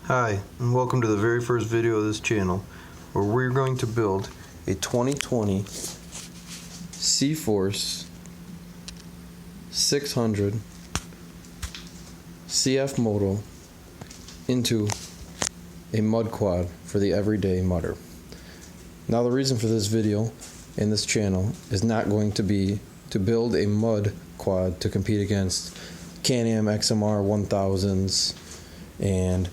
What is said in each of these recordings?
Hi, and welcome to the very first video of this channel, where we're going to build a 2020 C-Force 600 CF Moto into a mud quad for the everyday mudder. Now, the reason for this video and this channel is not going to be to build a mud quad to compete against Can-Am XMR 1000s and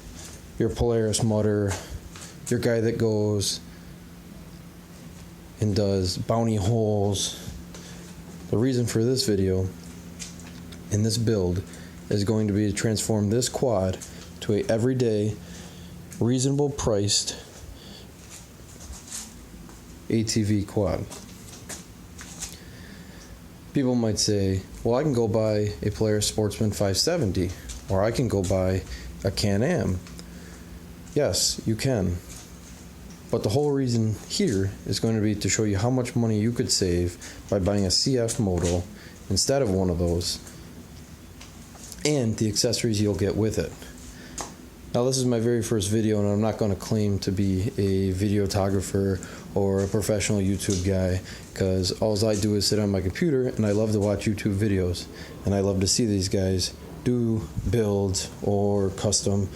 your Polaris mudder, your guy that goes and does bounty holes. The reason for this video and this build is going to be to transform this quad to a everyday, reasonable priced ATV quad. People might say, well, I can go buy a Polaris Sportsman 570, or I can go buy a Can-Am. Yes, you can. But the whole reason here is going to be to show you how much money you could save by buying a CF Moto instead of one of those, and the accessories you'll get with it. Now, this is my very first video, and I'm not going to claim to be a videographer or a professional YouTube guy, because all I do is sit on my computer and I love to watch YouTube videos, and I love to see these guys do builds or custom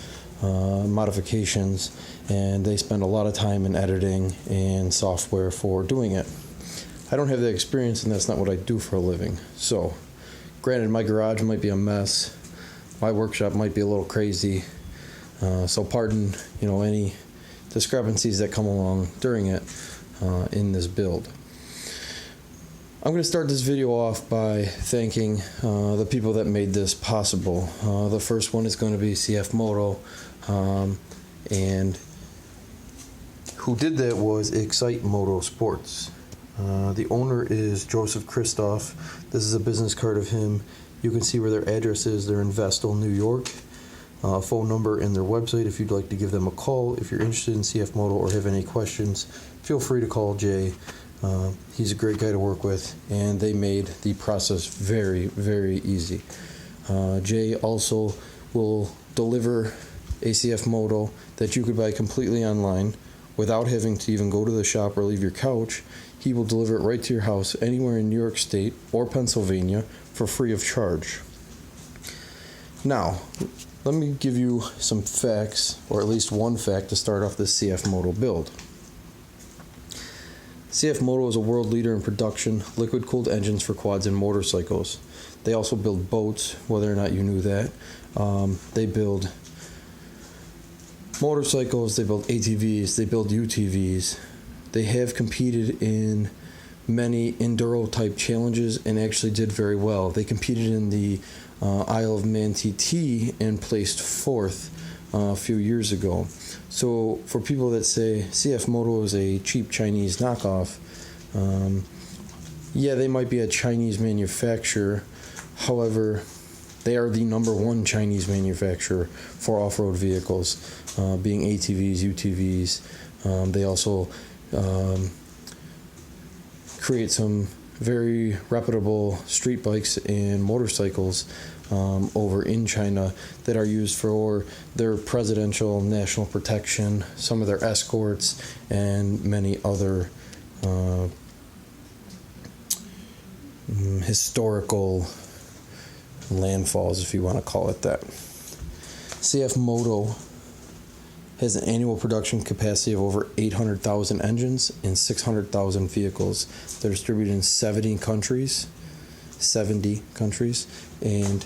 modifications, and they spend a lot of time in editing and software for doing it. I don't have the experience, and that's not what I do for a living. So, granted, my garage might be a mess, my workshop might be a little crazy, so pardon, any discrepancies that come along during it in this build. I'm going to start this video off by thanking the people that made this possible. The first one is going to be CF Moto, and who did that was Excite Motorsports. The owner is Joseph Christoph. This is a business card of him. You can see where their address is. They're in Vestal, New York. Phone number and their website if you'd like to give them a call. If you're interested in CF Moto or have any questions, feel free to call Jay. He's a great guy to work with, and they made the process very, very easy. Jay also will deliver a CF Moto that you could buy completely online without having to even go to the shop or leave your couch. He will deliver it right to your house anywhere in New York State or Pennsylvania for free of charge. Now, let me give you some facts, or at least one fact, to start off this CF Moto build. CF Moto is a world leader in production liquid-cooled engines for quads and motorcycles. They also build boats, whether or not you knew that. They build motorcycles, they build ATVs, they build UTVs. They have competed in many enduro-type challenges and actually did very well. They competed in the Isle of Man TT and placed fourth a few years ago. So for people that say CF Moto is a cheap Chinese knockoff, yeah, they might be a Chinese manufacturer. However, they are the #1 Chinese manufacturer for off-road vehicles, being ATVs, UTVs. They also create some very reputable street bikes and motorcycles over in China that are used for their presidential national protection, some of their escorts, and many other historical landfalls, if you want to call it that. CF Moto has an annual production capacity of over 800,000 engines and 600,000 vehicles. They're distributed in 70 countries, and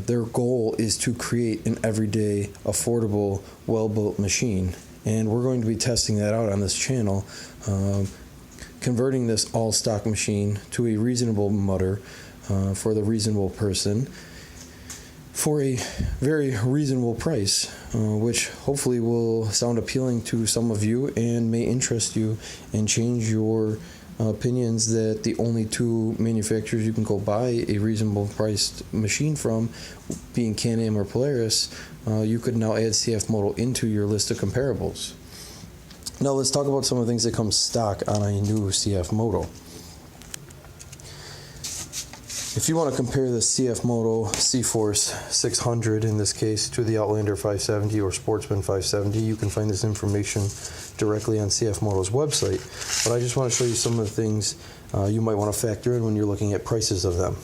their goal is to create an everyday, affordable, well-built machine. And we're going to be testing that out on this channel, converting this all-stock machine to a reasonable mudder for the reasonable person for a very reasonable price, which hopefully will sound appealing to some of you and may interest you and change your opinions that the only two manufacturers you can go buy a reasonable priced machine from, being Can-Am or Polaris, you could now add CF Moto into your list of comparables. Now let's talk about some of the things that come stock on a new CF Moto. If you want to compare the CF Moto C-Force 600 in this case to the Outlander 570 or Sportsman 570, you can find this information directly on CF Moto's website. But I just want to show you some of the things you might want to factor in when you're looking at prices of them.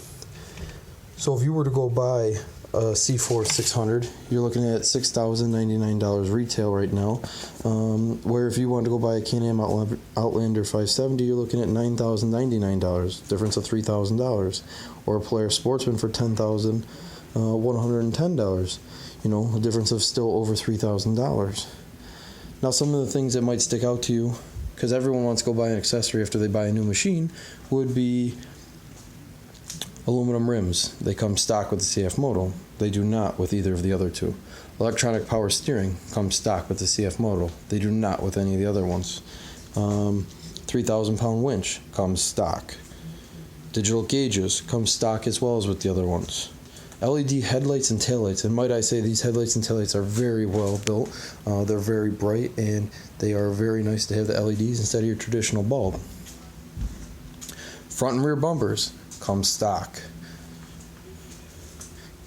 So if you were to go buy a C-Force 600, you're looking at $6,099 retail right now, where if you want to go buy a Can-Am Outlander 570, you're looking at $9,099, difference of $3,000, or a Polaris Sportsman for $10,110, a difference of still over $3,000. Now, some of the things that might stick out to you, because everyone wants to go buy an accessory after they buy a new machine, would be aluminum rims. They come stock with the CF Moto. They do not with either of the other two. Electronic power steering comes stock with the CF Moto. They do not with any of the other ones. 3,000 pound winch comes stock. Digital gauges come stock as well as with the other ones. LED headlights and taillights, and might I say these headlights and taillights are very well built. They're very bright and they are very nice to have the LEDs instead of your traditional bulb. Front and rear bumpers come stock.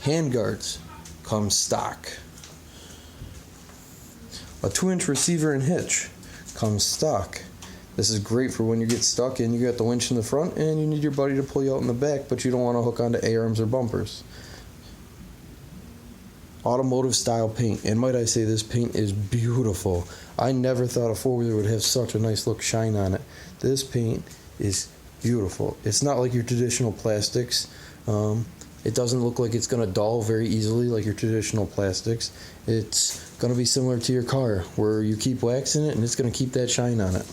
Handguards come stock. A 2-inch receiver and hitch comes stock. This is great for when you get stuck and you got the winch in the front and you need your buddy to pull you out in the back, but you don't want to hook onto A-arms or bumpers. Automotive style paint, and might I say this paint is beautiful. I never thought a four-wheeler would have such a nice look shine on it. This paint is beautiful. It's not like your traditional plastics. It doesn't look like it's going to dull very easily like your traditional plastics. It's going to be similar to your car where you keep waxing it and it's going to keep that shine on it.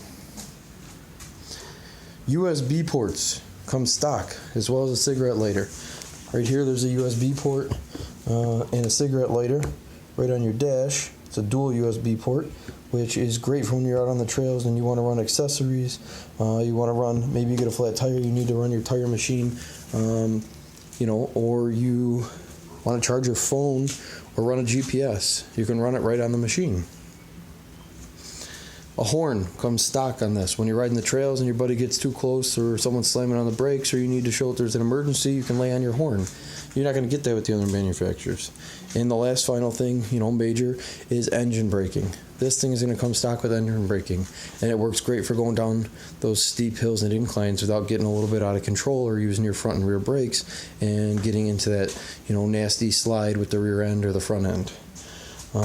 USB ports come stock as well as a cigarette lighter. Right here there's a USB port and a cigarette lighter right on your dash. It's a dual USB port, which is great for when you're out on the trails and you want to run accessories. You want to run, maybe you get a flat tire, you need to run your tire machine, or you want to charge your phone or run a GPS. You can run it right on the machine. A horn comes stock on this. When you're riding the trails and your buddy gets too close or someone's slamming on the brakes or you need to show if there's an emergency, you can lay on your horn. You're not going to get that with the other manufacturers. And the last final thing, major, is engine braking. This thing is going to come stock with engine braking, and it works great for going down those steep hills and inclines without getting a little bit out of control or using your front and rear brakes and getting into that, nasty slide with the rear end or the front end.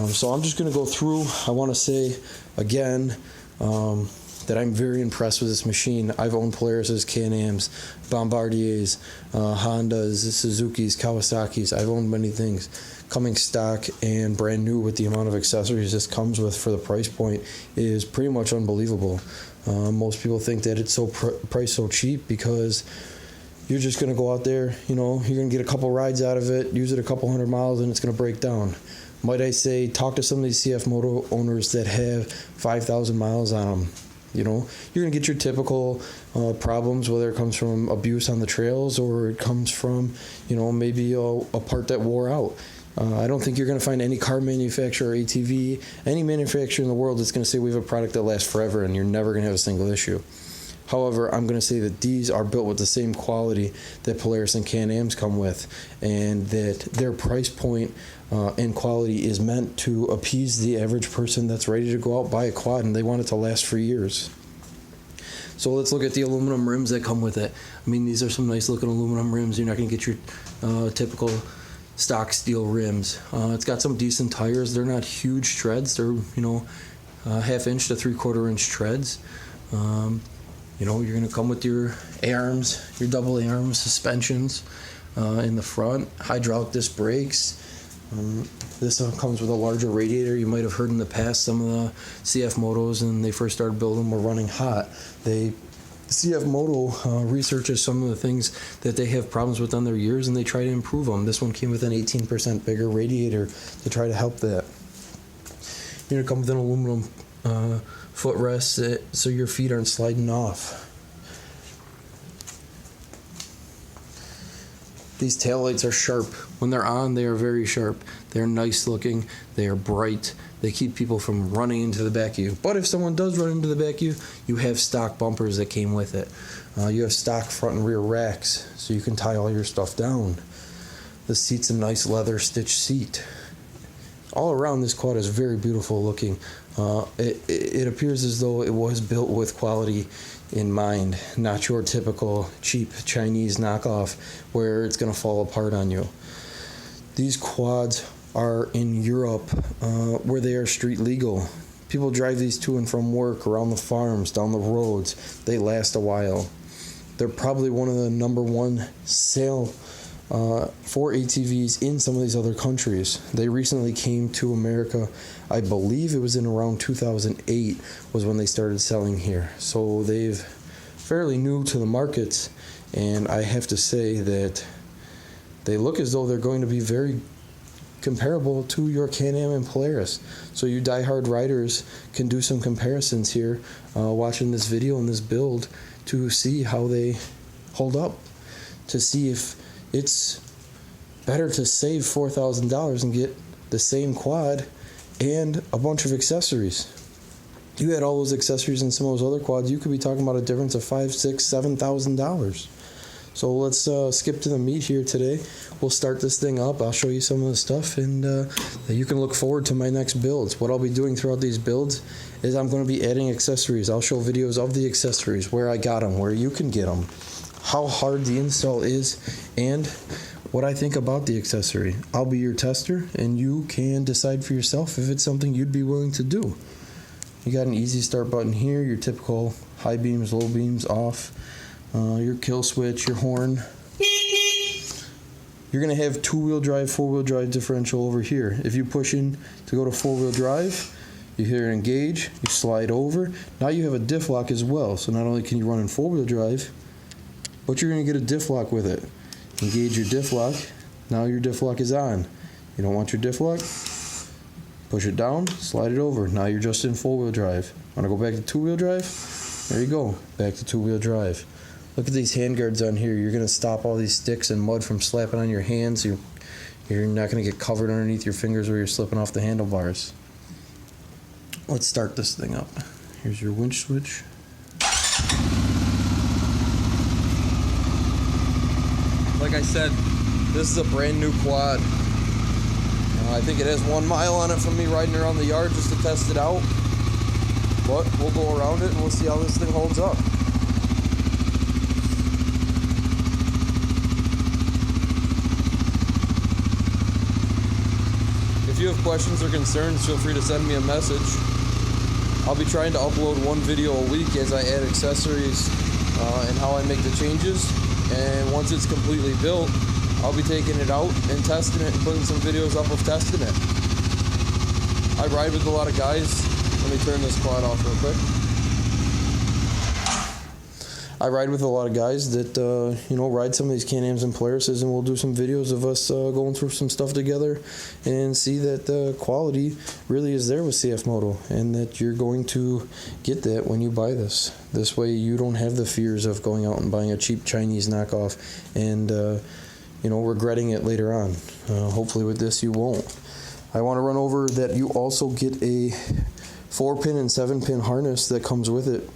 So I'm just going to go through. I want to say again that I'm very impressed with this machine. I've owned Polaris's, Can-Ams, Bombardiers, Hondas, Suzuki's, Kawasaki's. I've owned many things. Coming stock and brand new with the amount of accessories this comes with for the price point is pretty much unbelievable. Most people think that it's so priced so cheap because you're just going to go out there, you're going to get a couple rides out of it, use it a couple hundred miles, and it's going to break down. Might I say, talk to some of these CF Moto owners that have 5,000 miles on them. You're going to get your typical problems, whether it comes from abuse on the trails or it comes from, maybe a part that wore out. I don't think you're going to find any car manufacturer or ATV, any manufacturer in the world that's going to say we have a product that lasts forever and you're never going to have a single issue. However, I'm going to say that these are built with the same quality that Polaris and Can-Ams come with, and that their price point and quality is meant to appease the average person that's ready to go out, buy a quad, and they want it to last for years. So let's look at the aluminum rims that come with it. These are some nice looking aluminum rims. You're not going to get your typical stock steel rims. It's got some decent tires. They're not huge treads. They're, half-inch to three-quarter-inch treads. You're going to come with your A-arms, your double A-arms suspensions in the front, hydraulic disc brakes. This comes with a larger radiator. You might have heard in the past some of the CF Motos, when they first started building them, were running hot. CF Moto researches some of the things that they have problems with on their years, and they try to improve them. This one came with an 18% bigger radiator to try to help that. You're going to come with an aluminum footrest so your feet aren't sliding off. These taillights are sharp. When they're on, they are very sharp. They're nice looking. They are bright. They keep people from running into the back of you. But if someone does run into the back of you, you have stock bumpers that came with it. You have stock front and rear racks, so you can tie all your stuff down. The seat's a nice leather stitched seat. All around, this quad is very beautiful looking. It appears as though it was built with quality in mind, not your typical cheap Chinese knockoff where it's going to fall apart on you. These quads are in Europe where they are street legal. People drive these to and from work, around the farms, down the roads. They last a while. They're probably one of the number one sale for ATVs in some of these other countries. They recently came to America. I believe it was in around 2008 was when they started selling here. So they've fairly new to the markets, and I have to say that they look as though they're going to be very comparable to your Can-Am and Polaris. So you diehard riders can do some comparisons here watching this video and this build to see how they hold up, to see if it's better to save $4,000 and get the same quad and a bunch of accessories. You had all those accessories in some of those other quads, you could be talking about a difference of $5,000, $6,000, $7,000. So let's skip to the meat here today. We'll start this thing up. I'll show you some of the stuff, and you can look forward to my next builds. What I'll be doing throughout these builds is I'm going to be adding accessories. I'll show videos of the accessories, where I got them, where you can get them, how hard the install is, and what I think about the accessory. I'll be your tester, and you can decide for yourself if it's something you'd be willing to do. You got an easy start button here, your typical high beams, low beams off, your kill switch, your horn. You're going to have two-wheel drive, four-wheel drive differential over here. If you push in to go to four-wheel drive, you hit engage, you slide over. Now you have a diff lock as well, so not only can you run in four-wheel drive, but you're going to get a diff lock with it. Engage your diff lock. Now your diff lock is on. You don't want your diff lock? Push it down, slide it over. Now you're just in four-wheel drive. Want to go back to two-wheel drive? There you go, back to two-wheel drive. Look at these handguards on here. You're going to stop all these sticks and mud from slapping on your hands. You're not going to get covered underneath your fingers where you're slipping off the handlebars. Let's start this thing up. Here's your winch switch. Like I said, this is a brand new quad. I think it has 1 mile on it from me riding around the yard just to test it out. But we'll go around it and we'll see how this thing holds up. If you have questions or concerns, feel free to send me a message. I'll be trying to upload one video a week as I add accessories and how I make the changes. And once it's completely built, I'll be taking it out and testing it and putting some videos up of testing it. I ride with a lot of guys. Let me turn this quad off real quick. I ride with a lot of guys that ride some of these Can-Ams and Polarises, and we'll do some videos of us going through some stuff together and see that the quality really is there with CF Moto, and that you're going to get that when you buy this. This way you don't have the fears of going out and buying a cheap Chinese knockoff and regretting it later on. Hopefully with this you won't. I want to run over that you also get a 4-pin and 7-pin harness that comes with it.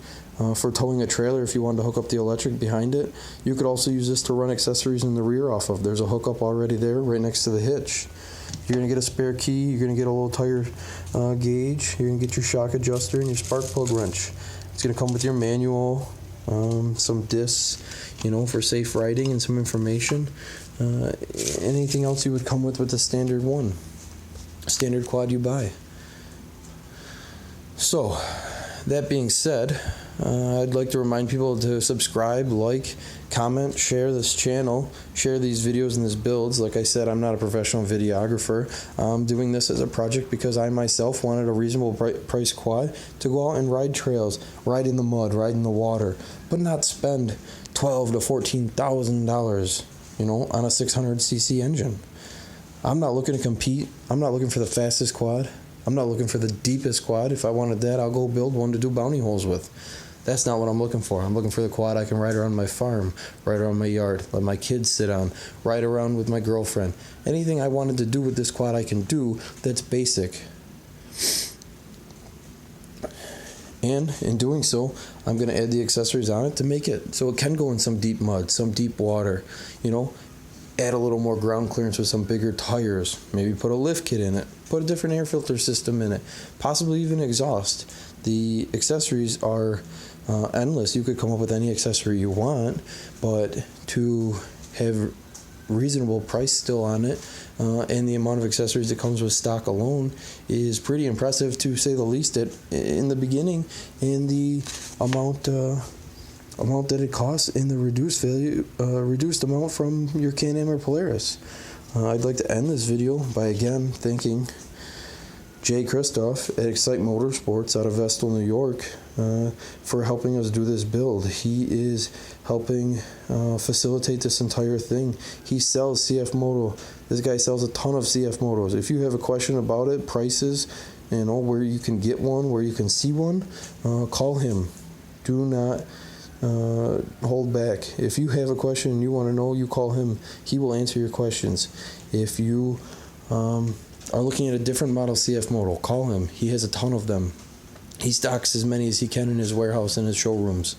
For towing a trailer, if you wanted to hook up the electric behind it. You could also use this to run accessories in the rear off of. There's a hookup already there right next to the hitch. You're going to get a spare key, you're going to get a little tire gauge, you're going to get your shock adjuster and your spark plug wrench. It's going to come with your manual, some discs, for safe riding and some information. Anything else you would come with the standard quad you buy. So, that being said, I'd like to remind people to subscribe, like, comment, share this channel, share these videos and these builds. Like I said, I'm not a professional videographer. I'm doing this as a project because I myself wanted a reasonable price quad to go out and ride trails, ride in the mud, ride in the water, but not spend $12,000 to $14,000, on a 600cc engine. I'm not looking to compete. I'm not looking for the fastest quad. I'm not looking for the deepest quad. If I wanted that, I'll go build one to do bounty holes with. That's not what I'm looking for. I'm looking for the quad I can ride around my farm, ride around my yard, let my kids sit on, ride around with my girlfriend. Anything I wanted to do with this quad I can do that's basic. And in doing so, I'm going to add the accessories on it to make it so it can go in some deep mud, some deep water, you know. Add a little more ground clearance with some bigger tires. Maybe put a lift kit in it. Put a different air filter system in it. Possibly even exhaust. The accessories are endless. You could come up with any accessory you want, but to have reasonable price still on it, and the amount of accessories that comes with stock alone is pretty impressive, to say the least. In the beginning, and the amount that it costs in the reduced value, reduced amount from your Can-Am or Polaris. I'd like to end this video by again thanking Jay Christoph at Excite Motorsports out of Vestal, New York, for helping us do this build. He is helping facilitate this entire thing. He sells CF Moto. This guy sells a ton of CF Motos. If you have a question about it, prices, you know, where you can get one, where you can see one, call him. Do not hold back. If you have a question and you want to know, you call him. He will answer your questions. If you are looking at a different model CF Moto, call him. He has a ton of them. He stocks as many as he can in his warehouse and his showrooms.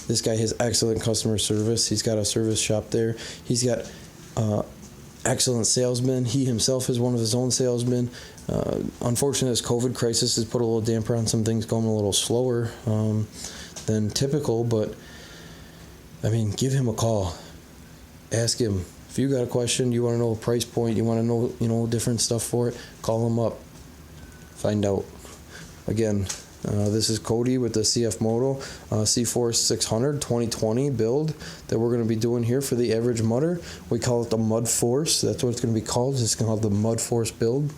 This guy has excellent customer service. He's got a service shop there. He's got excellent salesmen. He himself is one of his own salesmen. Unfortunately, this COVID crisis has put a little damper on some things, going a little slower than typical, but I mean, give him a call. Ask him. If you got a question, you want to know a price point, you want to know, you know, different stuff for it, call him up. Find out. Again, this is Cody with the CF Moto C-Force 600 2020 build that we're going to be doing here for the average mudder. We call it the Mud Force. That's what it's going to be called. It's going to be called the Mud Force build.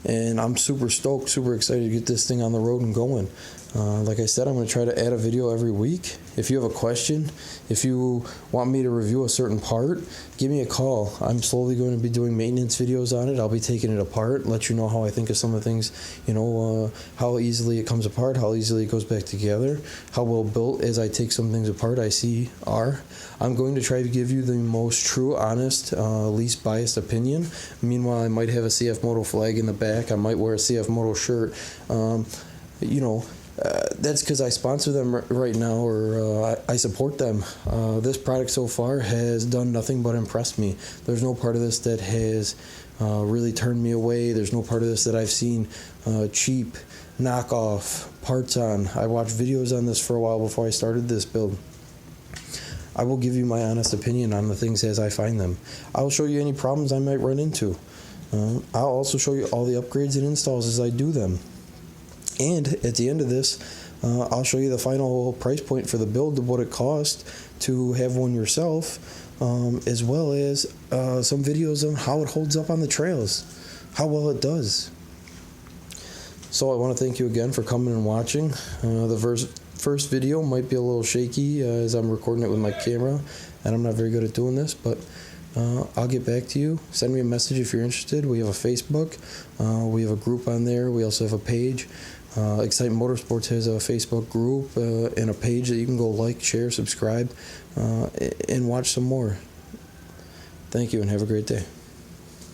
And I'm super stoked, super excited to get this thing on the road and going. Like I said, I'm going to try to add a video every week. If you have a question, if you want me to review a certain part, give me a call. I'm slowly going to be doing maintenance videos on it. I'll be taking it apart, let you know how I think of some of the things, you know, how easily it comes apart, how easily it goes back together, how well built as I take some things apart I see are. I'm going to try to give you the most true, honest, least biased opinion. Meanwhile, I might have a CF Moto flag in the back. I might wear a CF Moto shirt. You know, that's because I sponsor them right now, or I support them. This product so far has done nothing but impress me. There's no part of this that has really turned me away. There's no part of this that I've seen cheap, knockoff parts on. I watched videos on this for a while before I started this build. I will give you my honest opinion on the things as I find them. I will show you any problems I might run into. I'll also show you all the upgrades and installs as I do them. And at the end of this, I'll show you the final price point for the build of what it costs to have one yourself, as well as some videos on how it holds up on the trails, how well it does. So I want to thank you again for coming and watching. The first video might be a little shaky as I'm recording it with my camera, and I'm not very good at doing this, but I'll get back to you. Send me a message if you're interested. We have a Facebook. We have a group on there. We also have a page. Excite Motorsports has a Facebook group and a page that you can go like, share, subscribe, and watch some more. Thank you and have a great day.